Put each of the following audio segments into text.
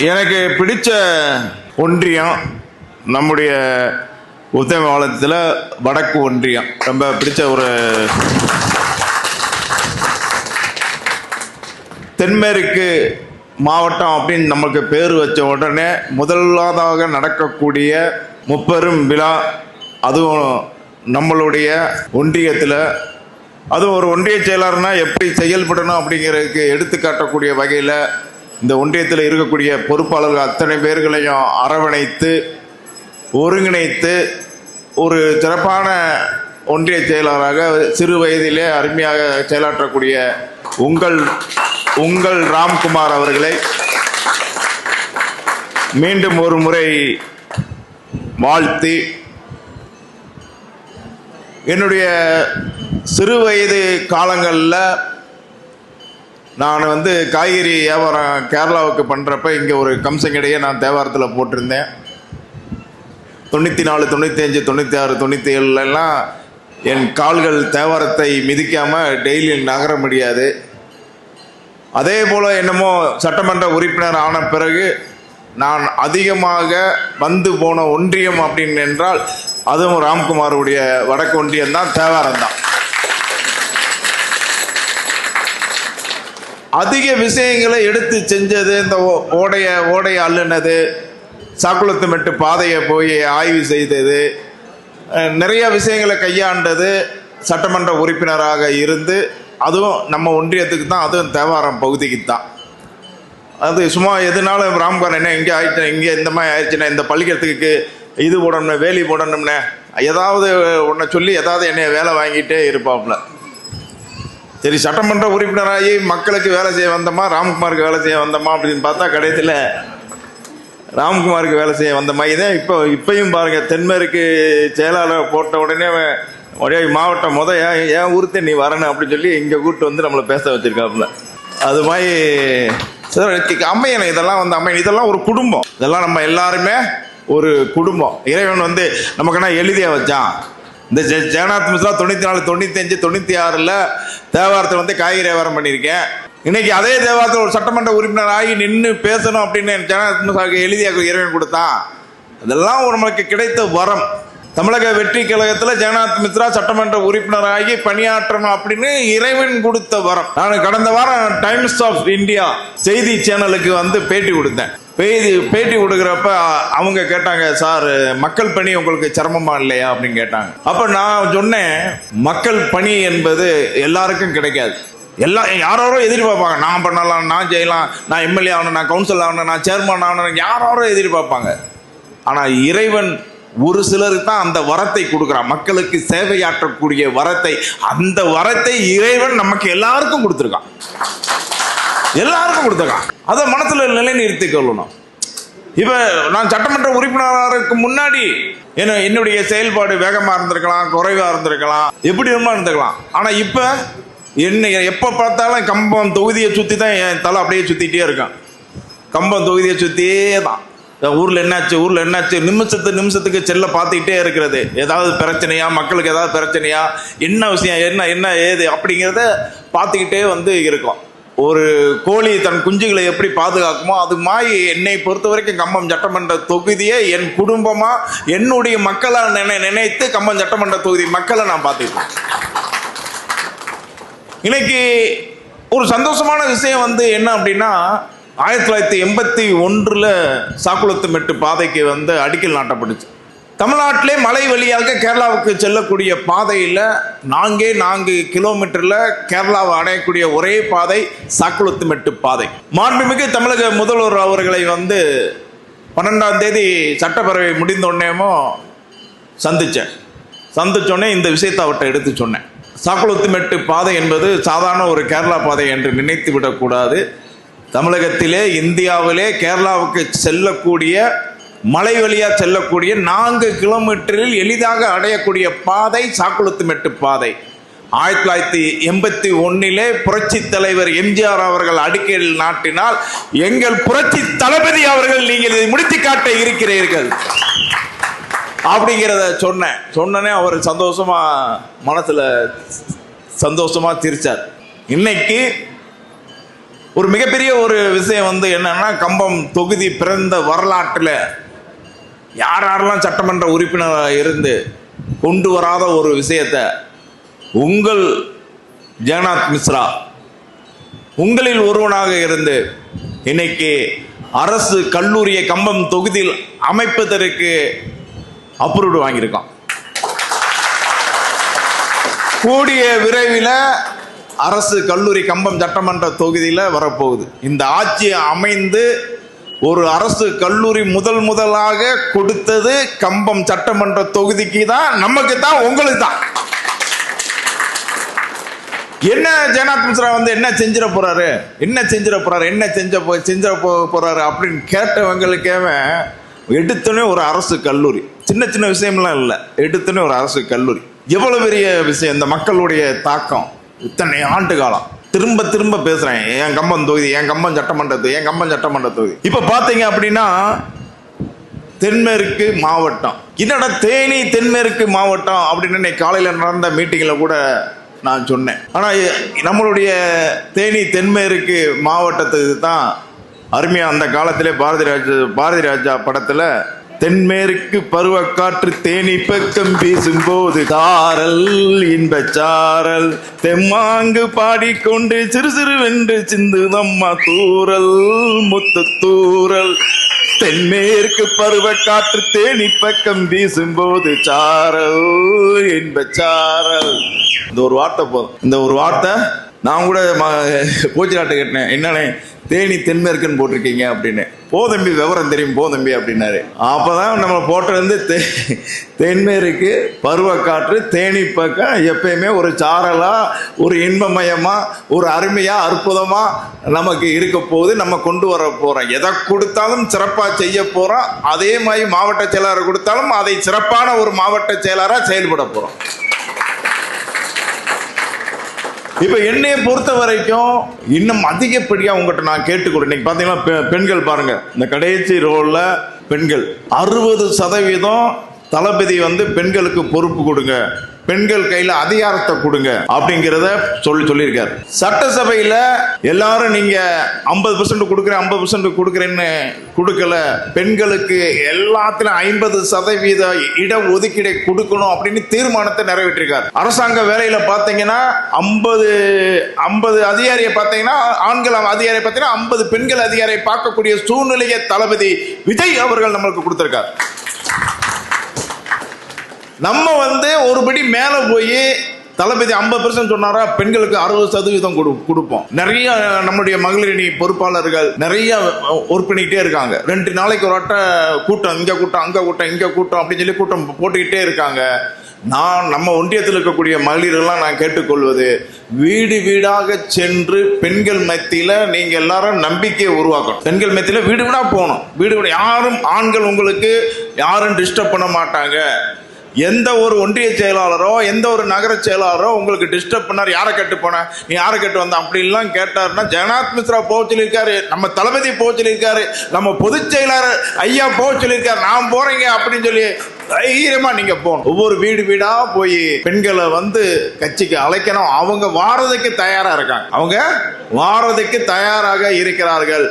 எனக்கு பிடிச்ச ஒன்றியம் நம்முடைய உத்தமபாளையத்தில் வடக்கு ஒன்றியம் ரொம்ப பிடிச்ச ஒரு தென்மேற்கு மாவட்டம் அப்படின்னு நமக்கு பேர் வச்ச உடனே முதலாவதாக நடக்கக்கூடிய முப்பெரும் விழா அதுவும் நம்மளுடைய ஒன்றியத்தில், அதுவும் ஒரு ஒன்றிய செயலாளர்னா எப்படி செயல்படணும் அப்படிங்கிறதுக்கு எடுத்துக்காட்டக்கூடிய வகையில் இந்த ஒன்றியத்தில் இருக்கக்கூடிய பொறுப்பாளர்கள் அத்தனை பேர்களையும் அரவணைத்து ஒருங்கிணைத்து ஒரு சிறப்பான ஒன்றிய செயலாளராக சிறு வயதிலே அருமையாக செயலாற்றக்கூடிய உங்கள் ராம்குமார் அவர்களை மீண்டும் ஒரு முறை வாழ்த்தி, என்னுடைய சிறு வயது காலங்களில் நான் காய்கறி வியாபாரம் கேரளாவுக்கு பண்ணுறப்ப இங்கே ஒரு கம்சங்கடையை நான் தேவாரத்தில் போட்டிருந்தேன். 94, 95, 96, 97 என் கால்கள் தேவாரத்தை மிதிக்காமல் டெய்லி நகர முடியாது. அதே போல் என்னமோ சட்டமன்ற உறுப்பினர் ஆன பிறகு நான் அதிகமாக வந்து போன ஒன்றியம் அப்படின்னு என்றால் அதுவும் ராம்குமாருடைய வடக்கு ஒன்றியம் தான், தேவாரம் தான். அதிக விஷயங்களை எடுத்து செஞ்சது இந்த ஓடைய அள்ளுனது, சாக்குளத்து மெட்டு பாதையை போய் ஆய்வு செய்தது, நிறைய விஷயங்களை கையாண்டது சட்டமன்ற உறுப்பினராக இருந்து, அதுவும் நம்ம ஒன்றியத்துக்கு தான், அதுவும் தேவாரம் பகுதிக்கு தான். அது சும்மா எதுனாலும் ராம்குமார் என்ன இங்கே ஆயிடுச்சு, இங்கே இந்த மாதிரி ஆயிடுச்சுன்னா, இந்த பள்ளிக்கூடத்துக்கு இது போடணும்னே வேலி போடணும்னே ஏதாவது ஒன்றை சொல்லி ஏதாவது என்னைய வேலை வாங்கிட்டே இருப்பாப்புல. சரி, சட்டமன்ற உறுப்பினராகி மக்களுக்கு வேலை செய்ய வந்தோமா, ராம்குமாருக்கு வேலை செய்ய வந்தோமா அப்படின்னு பார்த்தா கடைசியில் ராம்குமாருக்கு வேலை செய்ய வந்த மாதிரி தான் இப்பயும் பாருங்கள். தென்மேற்கு செயலாளர் போட்ட உடனே ஒரே மாவட்டம் ஏன் ஊருத்தே நீ வரணும் அப்படின்னு சொல்லி இங்கே கூப்பிட்டு நம்மளை பேச வச்சிருக்காப்புல. அது மாதிரி அமையணும். இதெல்லாம் அமையணும். இதெல்லாம் ஒரு குடும்பம். இதெல்லாம் நம்ம எல்லாருமே ஒரு குடும்பம். இறைவன் நமக்குன்னா எழுதியா வச்சான். இந்த ஜெகநாத் மிஸ்ரா 94, 95, 96 தேவாரத்தில் காய்கறி வியாபாரம் பண்ணியிருக்கேன். இன்னைக்கு அதே தேவாரத்தில் ஒரு சட்டமன்ற உறுப்பினர் ஆகி நின்று பேசணும் அப்படின்னு ஜெகநாத் மிஸ்ராவுக்கு எழுதியாக இறைவன் கொடுத்தான். அதெல்லாம் நம்மளுக்கு கிடைத்த வரம். தமிழக வெற்றி கழகத்தில் ஜெகநாத் மிஸ்ரா சட்டமன்ற உறுப்பினராகி பணியாற்றணும் அப்படின்னு இறைவன் கொடுத்த வரம். நான் கடந்த வாரம் டைம்ஸ் ஆஃப் இந்தியா செய்தி சேனலுக்கு பேட்டி கொடுத்தேன். பேட்டி கொடுக்குறப்ப அவங்க கேட்டாங்க, சார் மக்கள் பணி உங்களுக்கு சிரமமா இல்லையா அப்படின்னு கேட்டாங்க. அப்ப நான் சொன்னேன், மக்கள் பணி என்பது எல்லாருக்கும் கிடைக்காது. யாரோ எதிர்பார்ப்பாங்க, நான் பண்ணலாம், நான் செய்யலாம், நான் எம்எல்ஏ ஆகணும், நான் கவுன்சில் ஆகணும், நான் சேர்மன் ஆகணும், யாரோ எதிர்பார்ப்பாங்க. ஆனா இறைவன் ஒரு சிலருக்கு தான் அந்த வரத்தை கொடுக்குறான், மக்களுக்கு சேவையாற்றக்கூடிய வரத்தை. அந்த வரத்தை இறைவன் நமக்கு எல்லாருக்கும் கொடுத்துருக்கான். அதை மனசுல நிலைநிறுத்தி கொள்ளணும். இப்ப நான் சட்டமன்ற உறுப்பினருக்கு முன்னாடி என்னுடைய செயல்பாடு வேகமா இருந்திருக்கலாம், குறைவா இருந்திருக்கலாம், எப்படி இருந்திருக்கலாம். ஆனா இப்ப என்ன எப்ப பார்த்தாலும் கம்பம் தொகுதியை சுத்தி தான் என் தலை அப்படியே சுத்திட்டே இருக்கான். கம்பம் தொகுதியை சுத்தியே தான். ஊர்ல என்னாச்சு நிமிஷத்துக்கு செல்ல பார்த்துக்கிட்டே இருக்கிறது. ஏதாவது பிரச்சனையா, மக்களுக்கு ஏதாவது பிரச்சனையா, என்ன விஷயம், என்ன ஏது அப்படிங்கிறத பார்த்துக்கிட்டே இருக்கும். ஒரு கோழி தன் குஞ்சுகளை எப்படி பாதுகாக்குமோ அது மாதிரி என்னை பொறுத்த வரைக்கும் கம்பம் சட்டமன்ற தொகுதியை என் குடும்பமா என்னுடைய மக்களை நினைத்து கம்பம் சட்டமன்ற தொகுதி மக்களை நான் பார்த்துக்கிட்டேன். இன்னைக்கு ஒரு சந்தோஷமான விஷயம் என்ன அப்படின்னா, 1981 சாக்குளத்து மெட்டு பாதைக்கு அடிக்கல் நாட்டப்பட்டுச்சு. தமிழ்நாட்டிலே மலை வழியாக கேரளாவுக்கு செல்லக்கூடிய பாதையில் 4 கிலோமீட்டர்ல கேரளாவை அடையக்கூடிய ஒரே பாதை சாக்குளத்து மெட்டு பாதை. மாண்புமிகு தமிழக முதல்வர் அவர்களை 12ஆம் தேதி சட்டப்பேரவை முடிந்த உடனேமோ சந்திச்சோடனே இந்த விஷயத்தை அவர்கிட்ட எடுத்து சொன்னேன். சாக்குளத்து மெட்டு பாதை என்பது சாதாரண ஒரு கேரளா பாதை என்று நினைத்து விடக்கூடாது. தமிழகத்திலே, இந்தியாவிலே கேரளாவுக்கு செல்லக்கூடிய மலை வழியா செல்லக்கூடிய 4 கிலோமீட்டரில் எளிதாக அடையக்கூடிய பாதை சாக்குளத்து மெட்டு பாதை. 1981 புரட்சி தலைவர் எம்ஜிஆர் அவர்கள் அடிக்கல் நாட்டினால் எங்கள் புரட்சி தளபதி அவர்கள் நீங்கள் இதை முடித்து காட்ட இருக்கிறீர்கள் அப்படிங்கிறத சொன்னனே அவர் மனசுல சந்தோஷமா சிரிச்சார். இன்னைக்கு ஒரு மிகப்பெரிய ஒரு விஷயம் வந்து என்னன்னா, கம்பம் தொகுதி பிறந்த வரலாற்றில் யாரெல்லாம் சட்டமன்ற உறுப்பினராக இருந்து கொண்டு வராத ஒரு விஷயத்தை உங்கள் ஜெகநாத் மிஸ்ரா உங்களில் ஒருவனாக இருந்து இன்னைக்கு அரசு கல்லூரியை கம்பம் தொகுதியில் அமைப்பதற்கு அப்ரூவ்டு வாங்கியிருக்கான். கூடிய விரைவில் அரசு கல்லூரி கம்பம் சட்டமன்ற தொகுதியில் வரப்போகுது. இந்த ஆட்சி அமைந்து ஒரு அரசு கல்லூரி முதலாக கொடுத்தது கம்பம் சட்டமன்ற தொகுதிக்கு தான், நமக்கு தான், உங்களுக்கு தான். என்ன ஜெகநாத் மிஸ்ரா வந்து என்ன செஞ்சிட போறாரு, என்ன செஞ்சிட போறாரு அப்படின்னு கேட்டவங்களுக்கே எடுத்துனே ஒரு அரசு கல்லூரி, சின்ன சின்ன விஷயம்லாம் இல்லை, எடுத்துனே ஒரு அரசு கல்லூரி. எவ்வளவு பெரிய விஷயம்! இந்த மக்களுடைய தாக்கம் இத்தனை ஆண்டு காலம் திரும்ப திரும்ப பேசுறேன். என் கம்பம் தொகுதி, என் கம்பம் சட்டமன்ற தொகுதி. இப்ப பாத்தீங்க அப்படின்னா தென்மேற்கு மாவட்டம், என்னடா தேனி தென்மேற்கு மாவட்டம் அப்படின்னு காலையில நடந்த மீட்டிங்ல கூட நான் சொன்னேன். ஆனா நம்மளுடைய தேனி தென்மேற்கு மாவட்டத்துக்கு தான் அருமையா அந்த காலத்திலே பாரதி ராஜா படத்துல தென்மேற்கு பருவக்காற்று தேனி பக்கம் வீசும்போது சாரல் இன்பச்சாரல் தெம்மாங்கு பாடிக்கொண்டு சிறு சிறு வென்று சிந்துதம்மா தூரல் முத்து தூரல் தென்மேற்கு பருவக்காற்று தேனி பக்கம் வீசும்போது சாரல் இன்பச்சாரல். இந்த ஒரு வார்த்தை போதும். இந்த ஒரு வார்த்தை நான் கூட போச்சிலாட்ட கேட்டேன், என்னன்னே தேனி தென்மேற்குன்னு போட்டிருக்கீங்க அப்படின்னு. போதம்பி விவரம் தெரியும் போதம்பி அப்படின்னாரு. அப்பதான் நம்ம போட்டிருந்து தென்மேற்கு பருவக்காற்று தேனி பக்கம் எப்பயுமே ஒரு சாரலா, ஒரு இன்பமயமா, ஒரு அருமையா, அற்புதமா நமக்கு இருக்க போகுது. நம்ம கொண்டு வர போறோம். எதை கொடுத்தாலும் சிறப்பா செய்ய போறோம். அதே மாதிரி மாவட்ட செயலாளர் கொடுத்தாலும் அதை சிறப்பான ஒரு மாவட்ட செயலாளரா செயல்பட போறோம். இப்ப என்னைய பொறுத்த வரைக்கும் இன்னும் அதிகப்படியா உங்ககிட்ட நான் கேட்டுக்கொடு. இன்னைக்கு பாத்தீங்கன்னா பெண்கள் பாருங்க, இந்த கடைசி ரோல்ல பெண்கள் 60% தளபதி வந்து பெண்களுக்கு பொறுப்பு கொடுங்க, பெண்கள் கையில அதிகாரத்தை கொடுங்க அப்படிங்கிறத சொல்லியிருக்காரு. சட்டசபையில எல்லாரும் நீங்க 50% கொடுக்குறேன் 50% கொடுக்குறேன்னு கொடுக்கல, பெண்களுக்கு எல்லாத்திலும் 50% இட ஒதுக்கீடை கொடுக்கணும் அப்படின்னு தீர்மானத்தை நிறைவேற்றிருக்காரு. அரசாங்க வேலையில பாத்தீங்கன்னா 50 அதிகாரியை பார்த்தீங்கன்னா, ஆண்கள் அதிகாரியை பார்த்தீங்கன்னா 50 பெண்கள் அதிகாரியை பார்க்கக்கூடிய சூழ்நிலையை தளபதி விஜய் அவர்கள் நம்மளுக்கு கொடுத்திருக்காரு. நம்ம வந்து ஒருபடி மேல போய் தளபதி 50% சொன்னாரா, பெண்களுக்கு 60% கொடுப்போம். நிறைய நம்முடைய மகளிரணி பொறுப்பாளர்கள் நிறைய ஒர்க் பண்ணிக்கிட்டே இருக்காங்க. 2 நாளைக்கு ஒரு கூட்டம், இங்க கூட்டம் அங்க கூட்டம் இங்க கூட்டம் அப்படின்னு சொல்லி கூட்டம் போட்டுக்கிட்டே இருக்காங்க. நம்ம ஒன்றியத்தில் இருக்கக்கூடிய மகளிரெல்லாம் நான் கேட்டுக்கொள்வது, வீடு வீடாக சென்று பெண்கள் மத்தியில நீங்க எல்லாரும் நம்பிக்கையை உருவாக்கணும். பெண்கள் மத்தியில வீடு வீடா போகணும். வீடு வீடு யாரும், ஆண்கள் உங்களுக்கு யாரும் டிஸ்டர்ப் பண்ண மாட்டாங்க. எந்த ஒரு ஒன்றிய செயலாளரோ எந்த ஒரு நகர செயலாளரோ உங்களுக்கு டிஸ்டர்ப் பண்ணார், யாரை கேட்டு போன, நீ யாரை கேட்டு வந்த அப்படின்லாம் கேட்டாருன்னா, ஜெகநாத் மிஸ்ரா போக சொல்லியிருக்காரு, நம்ம தளபதி போக சொல்லியிருக்காரு, நம்ம பொதுச் செயலாளர் ஐயா போக சொல்லியிருக்காரு, நான் போறேங்க அப்படின்னு சொல்லி தைரியமா நீங்க போகணும். ஒவ்வொரு வீடு வீடா போய் பெண்களை வந்து கட்சிக்கு அழைக்கணும். அவங்க வாரதுக்கு தயாரா இருக்காங்க, அவங்க வாரதுக்கு தயாராக இருக்கிறார்கள்.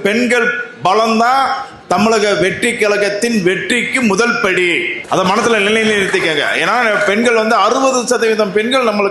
பெண்கள் பலம்தான் தமிழக வெற்றி கழகத்தின் வெற்றிக்கு முதல் படி. அதை மனசுல நிலைநிறுத்திக்கங்க. ஏன்னா பெண்கள் வந்து 60% பெண்கள் நம்மளுக்கு